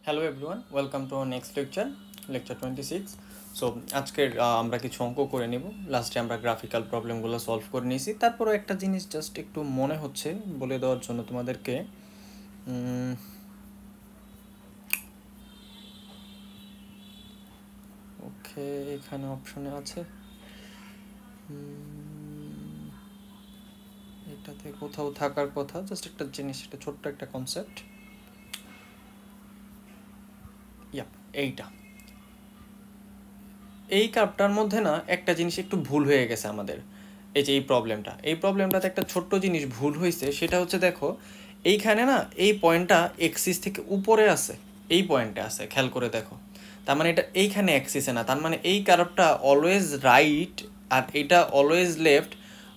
Hello everyone, welcome to our next lecture 26। So আজকের আমরা কিছু অঙ্ক করে নিব। লাস্টে আমরা গ্রাফিক্যাল প্রবলেমগুলো সলভ করে নিয়েছি। তারপরও একটা জিনিস জাস্ট একটু মনে হচ্ছে বলে দেওয়ার জন্য তোমাদেরকে। ওকে, এখানে অপশনে আছে, এটাতে কোথাও থাকার কথা। জাস্ট একটা জিনিস, এটা ছোট্ট একটা কনসেপ্ট। এইটা এই কার্ভটার মধ্যে না একটা জিনিস একটু ভুল হয়ে গেছে আমাদের। এই যে এই প্রবলেমটাতে একটা ছোট্ট জিনিস ভুল হয়েছে, সেটা হচ্ছে দেখো এইখানে না এই পয়েন্টটা এক্সিস থেকে উপরে আছে, এই পয়েন্টে আছে, খেয়াল করে দেখো। তার মানে এটা এইখানে এক্সিসে না, তার মানে এই কার্ভটা অলওয়েজ রাইট আর এটা অলওয়েজ লেফট।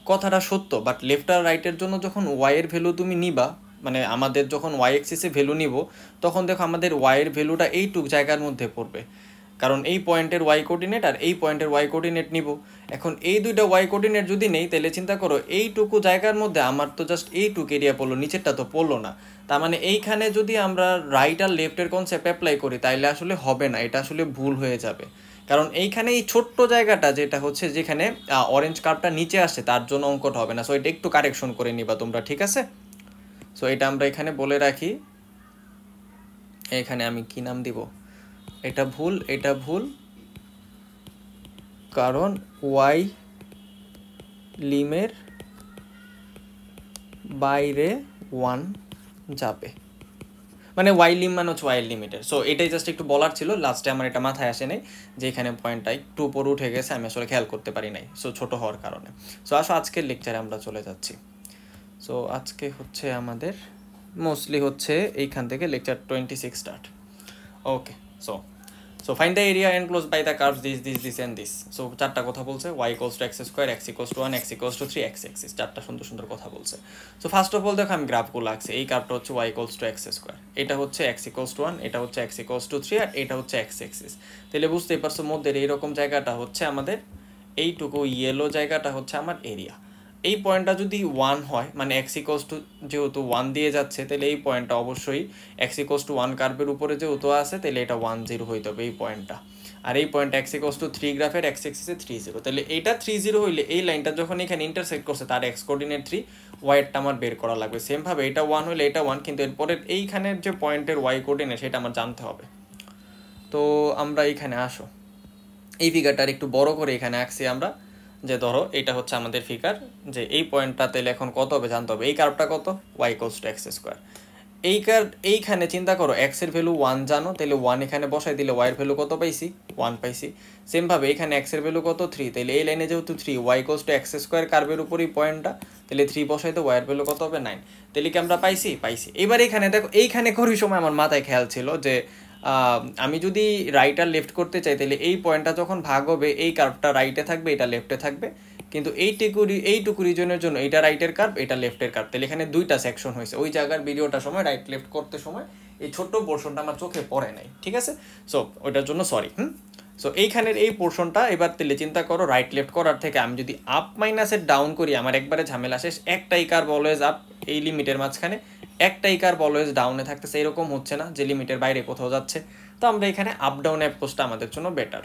কথাটা সত্য, বাট লেফট আর রাইটের জন্য যখন ওয়াইয়ের ভ্যালু তুমি নিবা, মানে আমাদের যখন ওয়াই এক্সিসে ভ্যালু নিব, তখন দেখো আমাদের ওয়াইয়ের ভ্যালুটা এইটুক জায়গার মধ্যে পড়বে, কারণ এই পয়েন্টের ওয়াই কোঅর্ডিনেট আর এই পয়েন্টের ওয়াই কোঅর্ডিনেট নিব। এখন এই দুইটা ওয়াই কোঅর্ডিনেট যদি নেই, তাহলে চিন্তা করো এইটুকু জায়গার মধ্যে আমার তো জাস্ট এইটুকু এরিয়া পড়লো, নিচেরটা তো পড়লো না। তার মানে এইখানে যদি আমরা রাইট আর লেফটের কনসেপ্ট অ্যাপ্লাই করি, তাইলে আসলে হবে না, এটা আসলে ভুল হয়ে যাবে। কারণ এইখানে এই ছোট্ট জায়গাটা যেটা হচ্ছে, যেখানে অরেঞ্জ কার্ভটা নিচে আসছে, তার জন্য অঙ্কটা হবে না। সো এটা একটু কারেকশন করে নিবা তোমরা, ঠিক আছে? সো এটা আমরা এখানে বলে রাখি। এখানে আমি কি নাম দিব? এটা ভুল, কারণ ওয়াই লিমের বাইরে 1 যাবে, মানে ওয়াই লিম মানে হচ্ছে ওয়াই লিমিটের। সো এটাই জাস্ট একটু বলার ছিল, লাস্টে আমার এটা মাথায় আসে নাই যে এখানে পয়েন্টটা একটু উপর উঠে গেছে, আমি আসলে খেয়াল করতে পারি নাই, সো ছোট হওয়ার কারণে। সো আসো আজকের লেকচারে আমরা চলে যাচ্ছি। সো আজকে হচ্ছে আমাদের মোস্টলি হচ্ছে এইখান থেকে lecture 26 start. Okay, so find the area enclosed by the curves this and this. So চারটা কথা বলছে, y equals to x square, x equals to 1, x equals to 3, x axis, চারটা সুন্দর সুন্দর কথা বলছে। সো ফার্স্ট অফ অল দেখো আমি গ্রাফগুলো আঁকছি। এই কার্ভটা হচ্ছে y equals to x square, এটা হচ্ছে x equals to 1, এটা হচ্ছে x equals to 3, আর এটা হচ্ছে x axis। তাহলে বুঝতেই পারছো মধ্যের এইরকম জায়গাটা হচ্ছে আমাদের, এইটুকু ইয়েলো জায়গাটা হচ্ছে আমার এরিয়া। এই পয়েন্টটা যদি 1 হয়, মানে x ইকোয়ালস টু যেহেতু 1 দিয়ে যাচ্ছে, তাহলে এই পয়েন্টটা অবশ্যই x ইকোয়ালস টু 1 কার্ভের উপরে যেহেতু আছে, তাহলে এটা 1 0 হইতে হবে এই পয়েন্টটা। আর এই পয়েন্ট x ইকোয়ালস টু 3 গ্রাফের x এক্সিসে 3 0, তাহলে এটা 3 0 হইলে এই লাইনটা যখন এখানে ইন্টারসেক্ট করছে, তার x কোঅর্ডিনেট 3, ওয়াইটা আমার বের করা লাগবে। সেমভাবে এটা 1 হইলে এটা 1, কিন্তু এরপরে এইখানের যে পয়েন্টের y কোঅর্ডিনেট সেটা আমার জানতে হবে। তো আমরা এইখানে আসো, এই ফিগারটার একটু বড় করে এখানে আঁকছি আমরা, যে ধরো এটা হচ্ছে আমাদের ফিগার, যে এই পয়েন্টটা তাহলে এখন কত হবে জানতে হবে। এই কার্ভটা কত? y equals to x square. এইখানে চিন্তা করো x এর ভ্যালু 1 জানো, তাহলে 1 এখানে বসাই দিলে y এর ভ্যালু কত পাইছি? 1 পাইছি। সেমভাবে এখানে x এর ভ্যালু কত? 3, তাহলে এই লাইনে যেহেতু 3, y equals to x square কার্ভের উপরই পয়েন্টটা, তাহলে 3 বসাই তো y এর ভ্যালু কত হবে? 9। তাহলে কি আমরা পাইছি? এবার এখানে দেখো, এইখানে করার সময় আমার মাথায় খেয়াল ছিল যে আমি যদি রাইট আর লেফট করতে চাই, তাহলে এই পয়েন্টটা যখন ভাগ হবে, এই কার্ভটা রাইটে থাকবে, এটা লেফটে থাকবে, কিন্তু এইটুকু রিজনের জন্য এটা রাইটের কার্ভ, এটা লেফটের কার্ভ। তাহলে এখানে দুইটা সেকশন হয়েছে। ওই জায়গার ভিডিওটার সময় রাইট লেফট করতে সময় এই ছোট্ট পোর্শনটা আমার চোখে পড়ে নাই, ঠিক আছে? সো ওইটার জন্য সরি। সো এইখানের এই পোর্শনটা এবার তাহলে চিন্তা করো, রাইট লেফট করার থেকে আমি যদি আপ মাইনাসের ডাউন করি, আমার একবারে ঝামেলা শেষ। একটাই কার্ভ অলওয়েজ আপ এই লিমিটের মাঝখানে, একটাই কার্ভ অলওয়েজ ডাউনে থাকতেছে। এরকম হচ্ছে না যে লিমিটের বাইরে কোথাও যাচ্ছে। তো আমরা এখানে আপ ডাউন অ্যাপ্রোচটা আমাদের জন্য বেটার।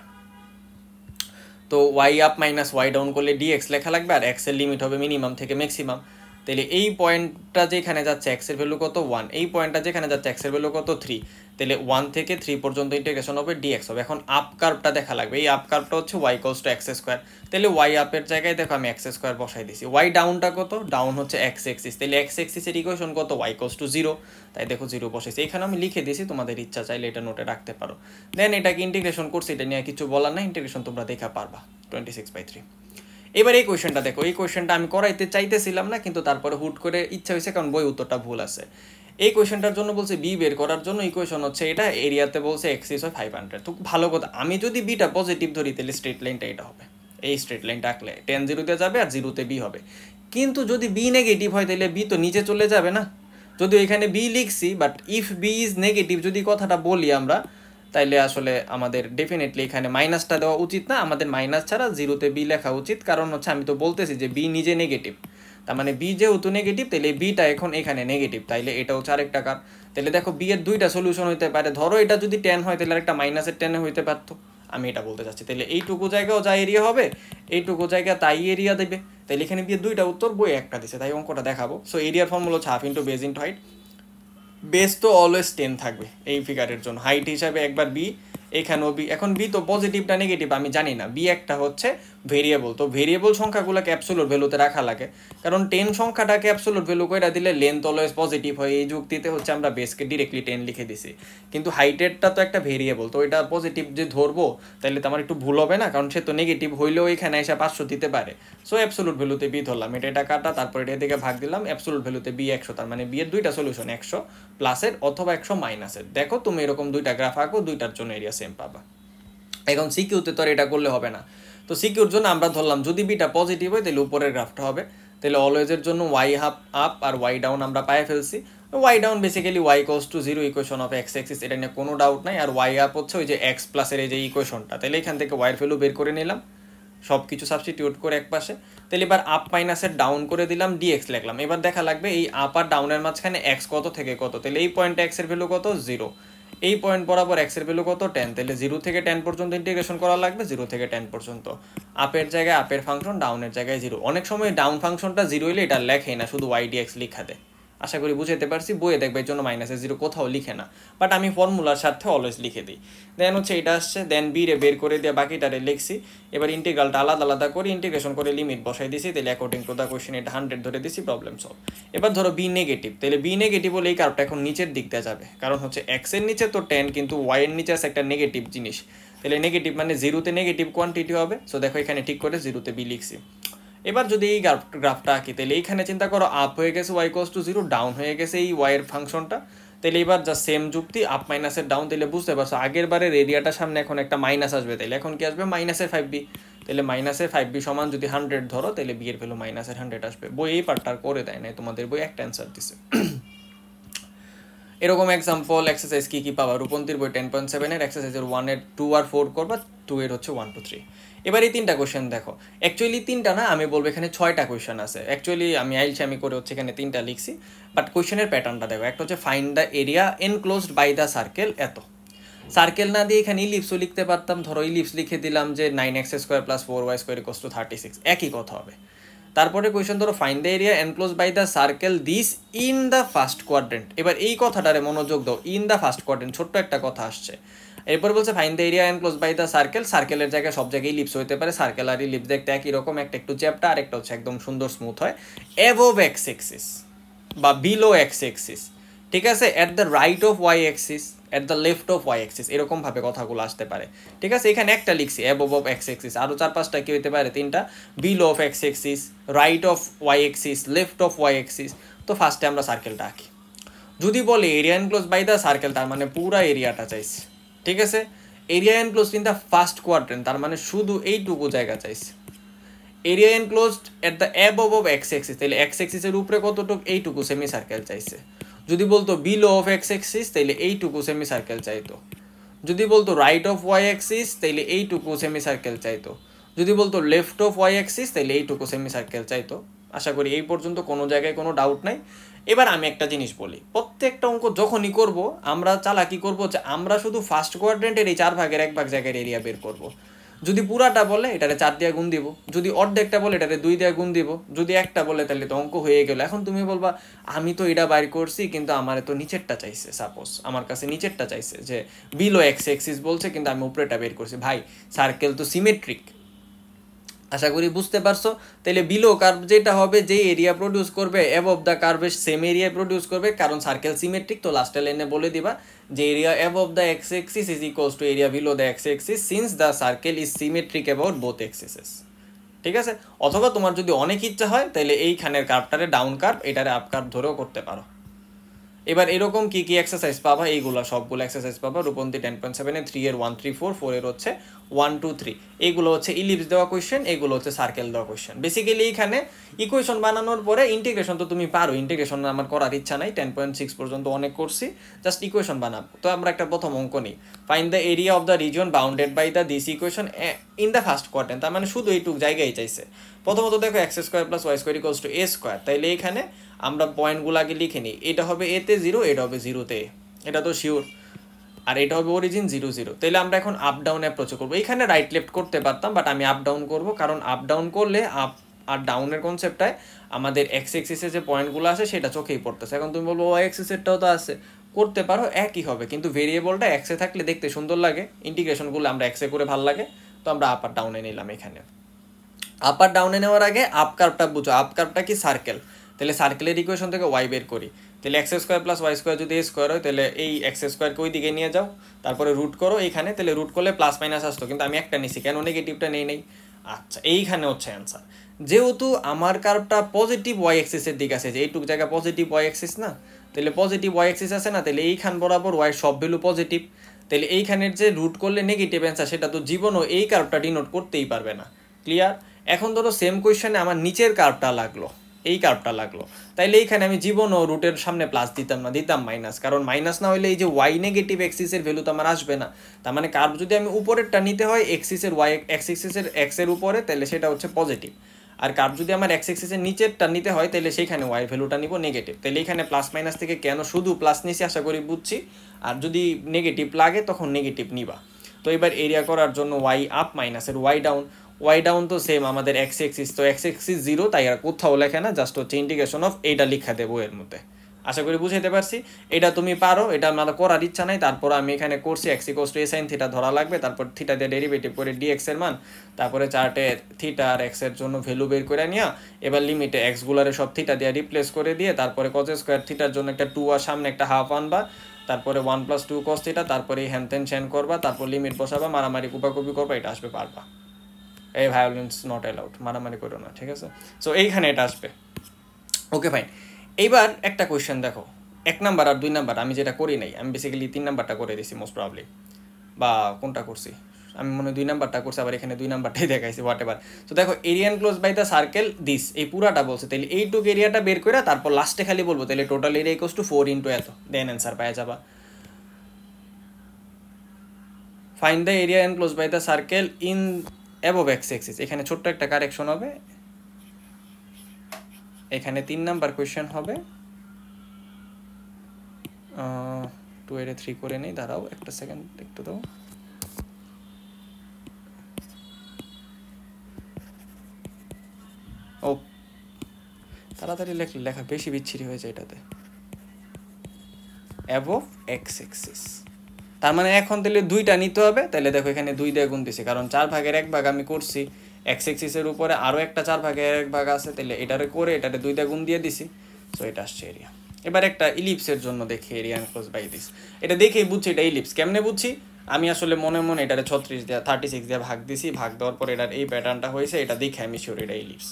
তো y up minus y down করলে ডিএক্স লেখা লাগবে, আর এক্স এর লিমিট হবে মিনিমাম থেকে ম্যাক্সিমাম। তাহলে এই পয়েন্টটা যেখানে যাচ্ছে এক্স এর ভ্যালু কত? 1। এই পয়েন্টটা যেখানে যাচ্ছে এক্স এর ভ্যালু কত? 3। তাহলে 1 থেকে 3 পর্যন্ত ইন্টিগ্রেশন হবে, ডিএক্স হবে। এখন আপ কার্ভটা দেখা লাগবে। এই আপ কার্ভটা হচ্ছে y equals to x square, তাহলে ওয়াই আপের জায়গায় দেখো আমি এক্স স্কোয়ার বসাই দিছি। ওয়াই ডাউনটা কত? ডাউন হচ্ছে এক্স এক্সিস, তাহলে এক্স এক্সিসের ইকুয়েশন কত? ওয়াই ইকুয়ালস টু 0, তাই দেখো 0 বসাইছি। এখানে আমি লিখে দিয়েছি, তোমাদের ইচ্ছা চাইলে এটা নোটে রাখতে পারো। দেন এটাকে ইন্টিগ্রেশন করছি, এটা নিয়ে কিছু বলার না, ইন্টিগ্রেশন তোমরা দেখা পারবা 26/3। এবার এই কোয়েশ্চেনটা দেখো, এই কোয়েশ্চেনটা আমি করাইতে চাইতেছিলাম না, কিন্তু তারপরে হুট করে ইচ্ছা হয়েছে, কারণ বই উত্তরটা ভুল আছে। এই কোয়েশ্চেনটার জন্য বলছে বি বের করার জন্য। ইকুয়েশন হচ্ছে এটা, এরিয়াতে বলছে এক্সিস হয় 500। তো ভালো কথা, আমি যদি বিটা পজিটিভ ধরি, তাহলে স্ট্রেট লাইনটা এটা হবে। এই স্ট্রেট লাইনটা আঁকলে 10 0-তে যাবে আর 0-তে বি হবে। কিন্তু যদি বি নেগেটিভ হয়, তাহলে বি তো নিচে চলে যাবে না। যদিও এখানে বি লিখছি, but if B is negative যদি কথাটা বলি আমরা, তাইলে আসলে আমাদের ডেফিনেটলি এখানে মাইনাসটা দেওয়া উচিত না। আমাদের মাইনাস ছাড়া 0-তে বি লেখা উচিত, কারণ হচ্ছে আমি তো বলতেছি যে বি নিজে নেগেটিভ। তার মানে বি যেহেতু নেগেটিভ তাহলে বিটা এখন এখানে নেগেটিভ, তাইলে এটা হচ্ছে আরেকটা কার্ভ। তাহলে দেখো বি এর দুইটা সলিউশন হইতে পারে, ধরো এটা যদি 10 হয় তাহলে আরেকটা মাইনাসের 10 হইতে পারতো, আমি এটা বলতে চাচ্ছি। তাহলে এইটুকু জায়গাও যা এরিয়া হবে এইটুকু জায়গা তাই এরিয়া দেবে। তাহলে এখানে বি এর দুইটা উত্তর, বই একটা দিছে, তাই অঙ্কটা দেখাবো। সো এরিয়ার ফর্মুলা হচ্ছে half into base into height. Base তো অলওয়েজ 10 থাকবে এই ফিগারের জন্য, হাইট হিসাবে একবার বি, এখানেও বি। এখন বি তো পজিটিভটা নেগেটিভ আমি জানি না, বি একটা হচ্ছে ভেরিয়েবল, তো ভেরিয়েবল সংখ্যাগুলোকে অ্যাবসোলুট ভ্যালুতে রাখা লাগে, কারণ 10 সংখ্যাটাকে অ্যাবসোলুট ভ্যালু করে দিলে লেন্থ অলওয়েজ পজিটিভ হয়, এই যুক্তিতে হচ্ছে আমরা বেসকে ডিরেক্টলি 10 লিখে দিছি। কিন্তু হাইটেরটা তো একটা ভেরিয়েবল, তো এটা পজিটিভ যে ধরবো তাহলে তো আমার একটু ভুল হবে না, কারণ সে তো নেগেটিভ হইলেও এখানে এসে 500 দিতে পারে। সো অ্যাবসোলুট ভ্যালুতে বি ধরলাম, এটা কাটা, তারপর এটা দিকে ভাগ দিলাম, অ্যাবসোলুট ভ্যালুতে বি 100, তার মানে বি এর দুইটা সলিউশন 100 প্লাসের অথবা 100 মাইনাসের। দেখো তুমি এরকম দুইটা গ্রাফ আঁকো, দুইটার জন্য এরিয়া সেম পাবা। এখন সিকিউতে তো আর এটা করলে হবে না, তো সিকিউর জন্য আমরা ধরলাম যদি বিটা পজিটিভ হয় তাহলে উপরের গ্রাফটা হবে, তাহলে অলওয়েজের জন্য ওয়াই হাফ আপ আর ওয়াই ডাউন আমরা পায়ে ফেলছি। Y down basically y equals to 0 equation of x axis, এটা নিয়ে কোনো ডাউট নাই। আর ওয়াই আপ হচ্ছে ওই যে এক্স প্লাসের এই যে ইকুয়েশনটা, তাহলে এখান থেকে ওয়াইয়ের ভ্যালু বের করে নিলাম, সব কিছু সাবস্টিটিউট করে এক পাশে। তাহলে এবার আপ মাইনাসের ডাউন করে দিলাম, ডিএক্স লিখলাম। এবার দেখা লাগবে এই আপ আর ডাউনের মাঝখানে এক্স কত থেকে কত, তাহলে এই পয়েন্টে এক্সের ভ্যালু কত 0, এই পয়েন্ট বরাবর এক্সের ভ্যালু কত 10, তাহলে 0 থেকে 10 পর্যন্ত ইন্টিগ্রেশন করা লাগবে, 0 থেকে 10 পর্যন্ত। আপের জায়গায় আপের ফাংশন, ডাউনের জায়গায় 0। অনেক সময় ডাউন ফাংশনটা 0 হইলে এটা লেখেই না, শুধু ওয়াই ডিএক্স লিখা দেয়। আশা করি বুঝাতে পারছি, বইয়ে দেখবে এর জন্য -0 কোথাও লিখে না, বাট আমি ফর্মুলার সাথে অলওয়েজ লিখে দিই। দেন হচ্ছে এটা আসছে, দেন বি রে বের করে দিয়ে বাকিটারে লিখছি। এবার ইন্টিগ্রালটা আলাদা আলাদা করে ইন্টিগ্রেশন করে লিমিট বসাই দিছি, তাহলে অ্যাকর্ডিং টু দ্য কোয়েশ্চেন এটা 100 ধরে দিছি, প্রবলেম সলভ। এবার ধরো বি নেগেটিভ, তাহলে বি নেগেটিভ হলে এই কার্ভটা এখন নিচের দিক দিয়ে যাবে, কারণ হচ্ছে এক্স এর নিচে তো 10 কিন্তু ওয়াই এর নিচে আছে একটা নেগেটিভ জিনিস, তাহলে নেগেটিভ মানে 0-তে নেগেটিভ কোয়ান্টিটি হবে। সো দেখো এখানে ঠিক করে 0-তে বি লিখছি। এবার যদি এই গ্রাফটা আঁকি, তাহলে এইখানে চিন্তা করো আপ হয়ে গেছে ওয়াই ইকুয়ালস টু 0, ডাউন হয়ে গেছে এই ওয়াই এর ফাংশনটা, তাহলে এবার যা সেম যুক্তি, আপ মাইনাসের ডাউন, তাহলে বুঝতে পারছো আগের বারের এরিয়াটার সামনে এখন একটা মাইনাস আসবে, তাহলে এখন কি আসবে -5b, তাহলে -5b সমান যদি 100 ধরো, তাহলে বি এর ভ্যালু -100 আসবে। বই এই পার্টটা করে দেয় না, তোমাদের বই একটা অ্যান্সার দিছে। এরকম এক্সাম্পল এক্সারসাইজ কি পাবা, রূপন্তীর বই 10.7 এর এক্সারসাইজের 1 এর 2 আর 4 করবা, 2 এর হচ্ছে 1 2 3। এবার এই 3টা কোয়েশ্চেন দেখো, অ্যাকচুয়ালি 3টা না, আমি বলবো এখানে 6টা কোয়েশ্চেন আছে। অ্যাকচুয়ালি আমি করে হচ্ছে এখানে 3টা লিখছি, বাট কোয়েশ্চেনের প্যাটার্নটা দেখো। একটা হচ্ছে find the area enclosed by the circle, এত সার্কেল না দিয়ে এখানে ইলিপসও লিখতে পারতাম, ধরো ইলিপস লিখে দিলাম যে 9x² + 4y² = 36, একই কথা হবে। তারপরে কোয়েশ্চেন ধরো find the area enclose by the circle this in the first quadrant. এবার এই কথাটারে মনোযোগ দাও, ইন দ্য ফার্স্ট কোয়াড্রেন্ট, ছোট্ট একটা কথা আসছে। এরপর বলছে find the area enclose by the circle, সার্কেলের জায়গায় সব জায়গায় ইলিপস হতে পারে, সার্কেল আর ইলিপস দেখতে একই রকম, একটা একটু চ্যাপ্টা আর একটা হচ্ছে একদম সুন্দর স্মুথ হয়। অ্যাবোভ এক্স এক্সিস বা বিলো এক্স এক্সিস, ঠিক আছে, at the right of y axis, at the left of y axis, এরকমভাবে কথাগুলো আসতে পারে, ঠিক আছে। এখানে একটা লিখছি অ্যাবোভ অফ এক্স এক্সিস, আরও 4-5টা কি হতে পারে, 3টা, below of x axis, right of y axis, left of y axis. তো ফার্স্টে আমরা সার্কেলটা আঁকি। যদি বলে area enclose by the circle, তার মানে পুরা এরিয়াটা চাইছে, ঠিক আছে। Area enclose in the first quadrant, তার মানে শুধু এইটুকু জায়গা চাইছে। Area enclosed at the above of x axis, তাহলে এক্স এক্সিসের উপরে কতটুকু, এইটুকু সেমি সার্কেল চাইছে। যদি বলতো বিলো অফ এক্স এক্সিস, তাহলে এইটুকু সেমি সার্কেল চাইতো। যদি বলতো রাইট অফ ওয়াই এক্সিস, তাহলে এইটুকু সেমি সার্কেল চাইতো। যদি বলতো লেফট অফ ওয়াই এক্সিস, তাহলে এইটুকু সেমি সার্কেল চাইতো। আশা করি এই পর্যন্ত কোনো জায়গায় কোনো ডাউট নাই। এবার আমি একটা জিনিস বলি, প্রত্যেকটা অঙ্ক যখনই করব আমরা চালাকি করব যে আমরা শুধু ফার্স্ট কোয়াড্রেন্টের এই 4/1 জায়গায় এরিয়া বের করব। যদি পুরাটা বলে এটারে 4 দিয়ে গুণ দিব, যদি অর্ধেকটা বলে এটারে 2 দিয়ে গুণ দিব, যদি একটা বলে তাহলে তো অঙ্ক হয়ে গেল। এখন তুমি বলবা আমি তো এটা বাইর করছি কিন্তু আমার তো নিচেরটা চাইছে, সাপোজ আমার কাছে নিচেরটা চাইছে যে বিলো এক্স এক্সিস বলছে কিন্তু আমি উপরেটা বের করছি। ভাই সার্কেল তো সিমেট্রিক, আশা করি বুঝতে পারছো। তাহলে বিলো কার্ভ যেটা হবে, যে এরিয়া প্রডিউস করবে অ্যাবভ দ্য কার্ভের সেম এরিয়া প্রডিউস করবে, কারণ সার্কেল সিমেট্রিক। তো লাস্টে লাইনে বলে দিবা যে area above the x axis is equals to area below the x axis since the circle is symmetric about both axes, ঠিক আছে। অথবা তোমার যদি অনেক ইচ্ছা হয় তাহলে এইখানের কার্ভটারে ডাউন কার্ভ, এটারে আপ কার্ভ ধরেও করতে পারো। এবার এরকম কি কি এক্সারসাইজ পাবা, এইগুলো সবগুলো এক্সারসাইজ পাবা রূপন্তী 10.7 এর 3 এর 1 3 4, 4 এর হচ্ছে 1 2 3। এইগুলো হচ্ছে ইলিপস দেওয়া কোয়েশ্চেন, এগুলো হচ্ছে সার্কেল দেওয়া কোয়েশ্চেন। বেসিক্যালি এইখানে ইকুয়েশন বানানোর পরে ইন্টিগ্রেশন তো তুমি পারো, ইন্টিগ্রেশন আমার করার ইচ্ছা নাই, 10.6 পর্যন্ত অনেক করছি, জাস্ট ইকুয়েশন বানাবো। তো আমরা একটা প্রথম অঙ্ক নিই, find the area of the region bounded by the this equation in the first quadrant. তার মানে শুধু এইটুক জায়গায় চাইছে। প্রথমত দেখো x square plus y square equals to a square, তাইলে এইখানে আমরা পয়েন্টগুলো আগে লিখে নিই। এটা হবে এতে 0, এটা হবে 0-তে, এটা তো শিওর। আর এটা হবে অরিজিন 0 0। তাহলে আমরা এখন আপ ডাউন অ্যাপ্রোচে করবো। এইখানে রাইট লেফট করতে পারতাম, বাট আমি আপ ডাউন করবো, কারণ আপ ডাউন করলে আপ আর ডাউনের কনসেপ্টটায় আমাদের এক্স এক্সিসে যে পয়েন্টগুলো আছে সেটা চোখেই পড়তেছে। এখন তুমি বলবো ওয়াই এক্সিসেরটাও তো আছে, করতে পারো, একই হবে, কিন্তু ভেরিয়েবলটা এক্সে থাকলে দেখতে সুন্দর লাগে, ইন্টিগ্রেশনগুলো আমরা এক্সে করে ভালো লাগে, তো আমরা আপ আর ডাউনে নিলাম। এখানে আপ আর ডাউনে নেওয়ার আগে আপ কার্ভটা বুঝো। আপ কার্ভটা কি? সার্কেল। তাহলে সার্কেলের ইকুয়েশন থেকে ওয়াই বের করি। তাহলে x square plus y square যদি এ স্কোয়ার হয়, তাহলে এই এক্স স্কোয়ারকে ওই দিকে নিয়ে যাও, তারপরে রুট করো এইখানে। তাহলে রুট করলে প্লাস মাইনাস আসতো, কিন্তু আমি একটা নিছি, কেন নেগেটিভটা নেই। আচ্ছা, এইখানে হচ্ছে অ্যান্সার। যেহেতু আমার কার্ভটা পজিটিভ ওয়াই এক্সিসের দিকে আছে, যে এইটুকু জায়গা পজিটিভ ওয়াই এক্সিস না, তাহলে পজিটিভ ওয়াই এক্সিস আছে না, তাহলে এইখান বরাবর ওয়াই সব ভ্যালু পজিটিভ। তাহলে এইখানের যে রুট করলে নেগেটিভ অ্যান্সার, সেটা তো জীবনও এই কার্ভটা ডিনোট করতেই পারবে না। ক্লিয়ার? এখন ধরো সেম কোয়েশ্চেনে আমার নিচের কার্ভটা লাগলো, এই কার্ভটা লাগলো, তাইলে এইখানে আমি জীবনও রুটের সামনে প্লাস দিতাম না, দিতাম মাইনাস, কারণ মাইনাস না হলে এই যে ওয়াই নেগেটিভ এক্সিসের ভ্যালু তো আমার আসবে না। তার মানে কার্ভ যদি আমি উপরেরটা নিতে হয় এক্সিসের ওয়াই এক্স এক্সিসের এক্সের উপরে, তাহলে সেটা হচ্ছে পজিটিভ। আর কার্ভ যদি আমার এক্স এক্সিসের নিচেরটা নিতে হয়, তাহলে সেইখানে ওয়াই ভ্যালুটা নিব নেগেটিভ। তাহলে এখানে প্লাস মাইনাস থেকে কেন শুধু প্লাস নিছি আশা করি বুঝছি। আর যদি নেগেটিভ লাগে তখন নেগেটিভ নিবা। তো এবার এরিয়া করার জন্য ওয়াই আপ মাইনাসের ওয়াই ডাউন। ওয়াই ডাউন তো সেম আমাদের এক্স এক্সিস, তো এক্স এক্সিস 0, তাই আর কোথাও লেখে না, জাস্ট হচ্ছে ইন্টিগ্রেশন অফ এইটা লিখা দেবো এর মধ্যে। আশা করি বুঝাইতে পারছি। এটা তুমি পারো, এটা আমার করার ইচ্ছা নাই, তারপর আমি এখানে করছি x equals to A sine theta ধরা লাগবে, তারপর থিটা দিয়ে ডেরিভেটিভ করে ডিএক্স এর মান, তারপরে চার্টে থিটা আর এক্স এর জন্য ভ্যালু বের করে নিয়ে এবার লিমিটে এক্স গুলারে সব থিটা দিয়ে রিপ্লেস করে দিয়ে, তারপরে কজ স্কোয়ার থিটার জন্য একটা 2 আর সামনে একটা হাফ আনবা, তারপরে 1 + 2 cos থিটা, তারপরে হ্যান ত্যান শ্যান করবা, তারপর লিমিট বসাবা, মারামারি কুপাকুপি করবা, এটা আসবে পারবা। এই ভায়োলেন্স নট অ্যালাউড, মারামারি করো না, ঠিক আছে? সো এইখানে এটা আসবে। Okay fine. এইবার একটা কোয়েশ্চেন দেখো, 1 নাম্বার আর 2 নাম্বার আমি যেটা করি নাই, আমি বেসিক্যালি 3 নাম্বারটা করে দিছি মোস্ট প্রবাবলি, বা কোনটা করছি আমি মনে হয় 2 নাম্বারটা করছি, আবার এখানে 2 নাম্বারটাই দেখাইছি, হোয়াট এভার। তো দেখো area enclose by the circle this, এই পুরাটা বলছে, তাহলে এইটুক এরিয়াটা বের করে তারপর লাস্টে খালি বলবো, তাহলে টোটাল এরিয়া ইকুয়ালস টু 4 × এত, দেন অ্যান্সার পাওয়া যাবা। Find the area enclose by the circle in above x axis. এখানে ছোট্ট একটা কারেকশন হবে, এখানে 3 নাম্বার কোয়েশ্চেন হবে। 2 এর 3 করে নেই, দাঁড়াও একটা সেকেন্ড একটু দাও। ও তাড়াতাড়ি লেখা বেশি বিচ্ছিরি হয়েছে এটাতে। অ্যাবভ এক্স এক্সিস, তার মানে এখন তাহলে 2টা নিতে হবে। তাহলে দেখো এখানে 2 দিয়ে গুণ দিছি, কারণ 4/1 আমি করছি, এক্স এক্সিসের উপরে আরও একটা 4/1 আছে, তাহলে এটারে করে এটাতে 2 দিয়ে গুণ দিয়ে দিছি। সো এটা আসছে এরিয়া। এবার একটা ইলিপসের জন্য দেখি এরিয়া এনক্লোজ বাই দিস। এটা দেখেই বুঝছি এটা ইলিপস। কেমনে বুঝছি? আমি আসলে মনে মনে এটারে 36 দিয়ে ভাগ দিছি, ভাগ দেওয়ার পর এটার এই প্যাটার্নটা হয়েছে, এটা দেখে আমি শিওর এটা ইলিপস।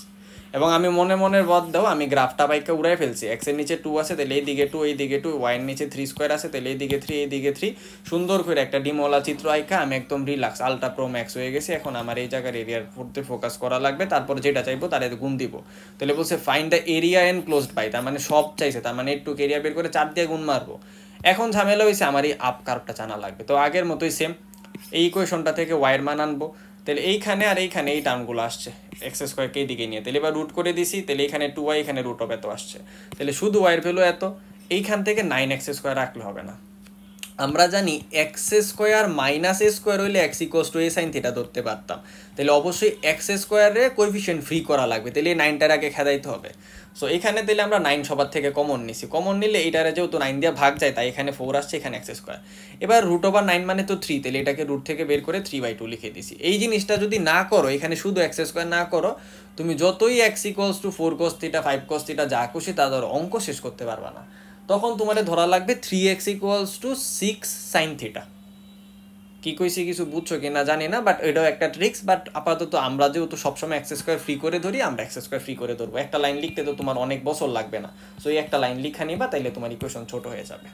এবং আমি মনে মনের বদ দাও, আমি গ্রাফটা বাইকটা উড়াই ফেলছি। এক্সের নিচে 2 আছে, তাহলে এই দিকে 2, এই দিকে 2, ওয়াইয়ের নিচে 3 স্কোয়ার আছে, তাহলে এই দিকে 3, এই দিকে 3, সুন্দর করে একটা ডিমওয়ালা চিত্র আঁকা আমি একদম রিল্যাক্স আলট্রা প্রো ম্যাক্স হয়ে গেছি। এখন আমার এই জায়গার এরিয়ার পড়তে ফোকাস করা লাগবে, তারপর যেটা চাইবো তার গুণ দিব। তাহলে বলছে find the area enclosed by, তার মানে সব চাইছে, তার মানে একটু এরিয়া বের করে 4 দিয়ে গুণ মারবো। এখন ঝামেলা হয়েছে আমার এই আপ কার্ভটা জানা লাগবে। তো আগের মতোই সেম, এই ইকুয়েশনটা থেকে ওয়াইয়ের মান আনবো। তাহলে এইখানে আর এইখানে এই টার্মগুলো আসছে এক্স স্কোয়ারকে এই দিকে নিয়ে, তাহলে এবার রুট করে দিছি, তাহলে এইখানে 2y, এখানে রুট অফ এত আসছে, তাহলে শুধু ওয়াইয়ের ভ্যালু এত। এইখান থেকে 9x² রাখলে হবে না, আমরা জানি এক্স স্কোয়ার মাইনাস এ স্কোয়ার হইলে x equals to A sine theta ধরতে পারতাম। তাহলে অবশ্যই এক্স স্কোয়ারে কোএফিশিয়েন্ট ফ্রি করা লাগবে, তাহলে এই 9টার আগে খেদাইতে হবে। সো এখানে তাহলে আমরা 9 সবার থেকে কমন নিছি, কমন নিলে এইটারে যেহেতু 9 দিয়ে ভাগ যায়, তাই এখানে 4 আসছে, এখানে এক্স স্কোয়ার। এবার √9 মানে তো 3, তাহলে এটাকে রুট থেকে বের করে 3/2 লিখে দিছি। এই জিনিসটা যদি না করো, এখানে শুধু এক্স স্কোয়ার না করো, তুমি যতই x equals to 4 cos theta 5 cos theta যা খুশি তা ধরো, অঙ্ক শেষ করতে পারবা না। তখন তোমার ধরা লাগবে 3x equals to 6 sin theta. কি কইছি কিছু বুঝছো কি না জানি না, বাট এটাও একটা ট্রিক্স। বাট আপাতত আমরা যেহেতু সবসময় এক্স স্কোয়ার ফ্রি করে ধরি, আমরা এক্স স্কোয়ার ফ্রি করে ধরবো। একটা লাইন লিখতে তো তোমার অনেক বছর লাগবে না, সো এই একটা লাইন লিখা নিবা, তাইলে তোমার ইকুয়েশন ছোট হয়ে যাবে।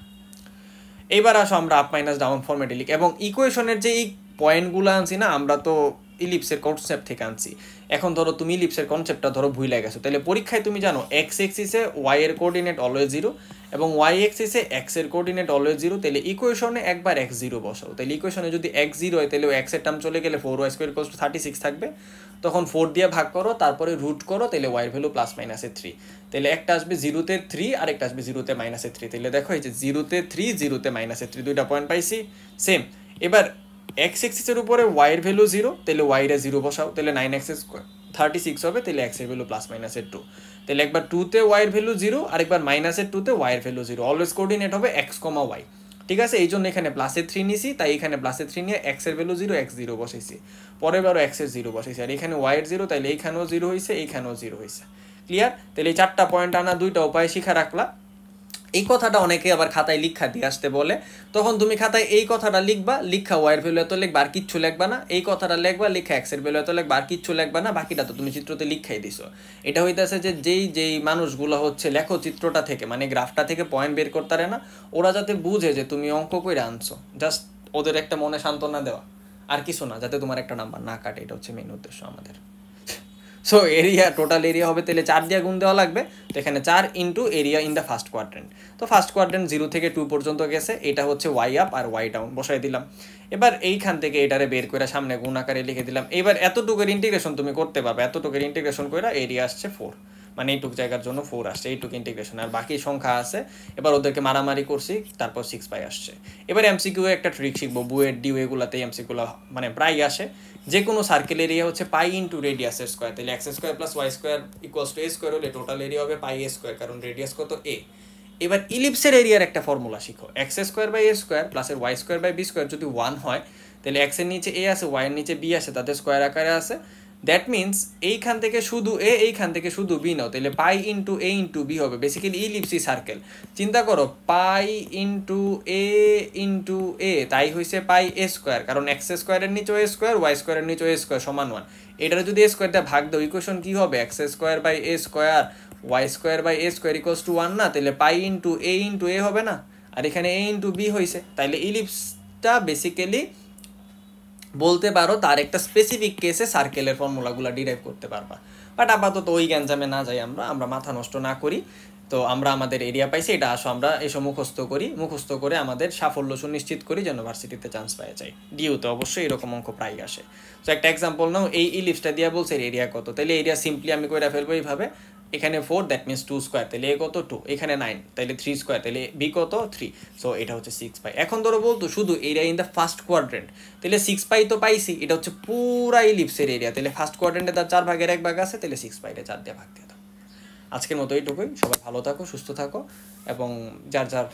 এইবার আসো আমরা আপ মাইনাস ডাউন ফর্মেটে লিখি, এবং ইকুয়েশনের যে এই পয়েন্টগুলো আনছি না, আমরা তো ইলিপসের কনসেপ্ট থেকে আনছি। এখন ধরো তুমি ইলিপসের কনসেপ্টটা ধরো ভুলে গেছো, তাহলে পরীক্ষায় তুমি জানো এক্স এক্সিসে ওয়াই এর কোঅর্ডিনেট অলওয়েজ 0, এবং ওয়াই এক্সিসে এক্স এর কোঅর্ডিনেট অলওয়েজ 0, তাহলে ইকুয়েশনে একবার x 0 বসাও, তাহলে ইকুয়েশনে যদি x 0 হয় তাহলে x এর টার্ম চলে গেলে 4y স্কোয়ার ইকুয়ালস টু 36 থাকবে, তখন 4 দিয়ে ভাগ করো, তারপরে রুট করো, তাহলে y এর ভ্যালু প্লাস মাইনাসে 3, তাহলে একটা আসবে 0-তে 3 আর একটা আসবে 0-তে -3, তাহলে দেখো এই যে 0-তে 3 0-তে -3 দুইটা পয়েন্ট পাইছি সেম। এবার x এক্সিসের উপরে y এর ভ্যালু 0, তাহলে y এর 0 বসাও, তাহলে 9x স্কোয়ার 36 হবে, তাহলে x এর ভ্যালু প্লাস মাইনাসের 2, তাহলে একবার 2-তে y এর ভ্যালু 0 আর একবার -2-তে y এর ভ্যালু 0, অলওয়েজ কোঅর্ডিনেট হবে x, y, ঠিক আছে। এই জন্য এখানে প্লাসে 3 নিছি, তাই এখানে প্লাসে 3 নিয়ে x এর ভ্যালু 0 x 0 বসাইছি, পরের বারও x এর 0 বসাইছি, আর এখানে y এর 0, তাহলে এইখানেও 0 হয়েছে, এইখানেও 0 হয়েছে, ক্লিয়ার। তাহলে এই 4টা পয়েন্ট আনা 2টা উপায় শিখা রাখলা। এই কথাটা অনেকে আবার খাতায় লিখা দিয়ে আসতে বলে, তখন তুমি খাতায় এই কথাটা লিখবা, লিখা ওয়াইয়ের ভ্যালু এত লিখবা আর কিচ্ছু লিখবা না, এই কথাটা লিখবা, লিখা এক্স এর ভ্যালু এত লিখবা আর কিচ্ছু লিখবা না, বাকিটা তো তুমি চিত্রতে লিখাই দিছো। এটা হইতেছে যে যেই মানুষগুলো হচ্ছে লেখো চিত্রটা থেকে, মানে গ্রাফটা থেকে পয়েন্ট বের করতে পারে না, ওরা যাতে বুঝে যে তুমি অঙ্ক কইরা আনছো, জাস্ট ওদের একটা মনে সান্ত্বনা দেওয়া, আর কিছু না, যাতে তোমার একটা নাম্বার না কাটে, এটা হচ্ছে মেইন উদ্দেশ্য আমাদের। সো এরিয়া, টোটাল এরিয়া হবে তাহলে 4 দিয়ে গুণ দেওয়া লাগবে, তো এখানে 4 into area in the first quadrant, তো ফার্স্ট কোয়াড্রেন্ট 0 থেকে 2 পর্যন্ত গেছে, এটা হচ্ছে ওয়াই আপ আর ওয়াই ডাউন বসাই দিলাম। এবার এইখান থেকে এটারে বের করে সামনে গুণ আকারে লিখে দিলাম। এবার এতটুকুর ইন্টিগ্রেশন তুমি করতে পারবে, এতটুকুর ইন্টিগ্রেশন করে এরিয়া আসছে 4, মানে এইটুক জায়গার জন্য 4 আসছে, এইটুক ইন্টিগ্রেশন, আর বাকি সংখ্যা আছে, এবার ওদেরকে মারামারি করছি, তারপর 6 পাই আসছে। এবার এমসিকিউ একটা ট্রিক শিখবো, বুয়েট ডিউ এগুলাতে এমসিকিউগুলো মানে প্রায় আসে, যে কোনো সার্কেল এরিয়া হচ্ছে পাই ইন্টু রেডিয়াসের স্কোয়ার, তাহলে x square plus y square equals to a square হলে টোটাল এরিয়া হবে পাই এ স্কোয়ার, কারণ রেডিয়াস কত এ। এবার ইলিপসের এরিয়ার একটা ফর্মুলা শিখো, x square by a square প্লাসের y square by b square যদি 1 হয়, তাহলে এক্সের নিচে এ আছে, ওয়াইয়ের নিচে বি আছে, তাদের স্কোয়ার আকারে আছে, দ্যাট মিনস এইখান থেকে শুধু এ, এইখান থেকে শুধু বি নাও, তাহলে পাই ইন্টু এ ইন্টু বি হবে, বেসিক্যালি ইলিপসি সার্কেল। চিন্তা করো, পাই ইন্টু এ তাই হয়েছে পাই এ স্কোয়ার, কারণ এক্স স্কোয়ারের নিচে এ স্কোয়ার, ওয়াই স্কোয়ারের নিচে এ স্কোয়ার সমান 1, এটার যদি এ স্কোয়ারটা ভাগ দাও, ইকুয়েশন কি হবে, x square by a square y square by a square equals to 1 না, তাহলে পাই ইন্টু এ হবে না, আর এখানে এ ইন্টু বি হয়েছে, তাইলে ইলিপসটা বেসিক্যালি বলতে পারো তার একটা স্পেসিফিক কেসে সার্কেলের ফর্মুলাগুলো ডিরাইভ করতে পারবা। বাট আপাতত ওই গ্যাঞ্জামে না যাই, আমরা মাথা নষ্ট না করি। তো আমরা আমাদের এরিয়া পাইছি, এটা আসো আমরা এসব মুখস্থ করে আমাদের সাফল্য সুনিশ্চিত করি যেন ভার্সিটিতে চান্স পাওয়া যায়। ডিউতে অবশ্যই এরকম অঙ্ক প্রায় আসে। তো একটা এক্সাম্পল নাও, এই ইলিপসটা দিয়ে বলছে এরিয়া কত, তাহলে এরিয়া সিম্পলি আমি কইরা ফেলবো এইভাবে, এখানে 4 দ্যাট মিনস 2 স্কোয়ার, তাহলে এ কত 2, এখানে 9 তাহলে 3 স্কোয়ার, তাহলে বি কত 3, সো এটা হচ্ছে 6 পাই। এখন ধরো বলতো শুধু area in the first quadrant, তাহলে 6 পাই তো পাইছি, এটা হচ্ছে পুরা ইলিপসের এরিয়া, তাহলে ফার্স্ট কোয়াড্রেন্টে তার 4 ভাগের 1 ভাগ আছে, তাহলে 6 পাইটা 4 দিয়ে ভাগ দিয়ে দাও। আজকের মতো এইটুকুই, সবাই ভালো থাকো, সুস্থ থাকো, এবং যার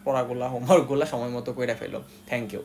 পড়াগুলা হোমওয়ার্কগুলা সময় মতো কইরা ফেলো। Thank you.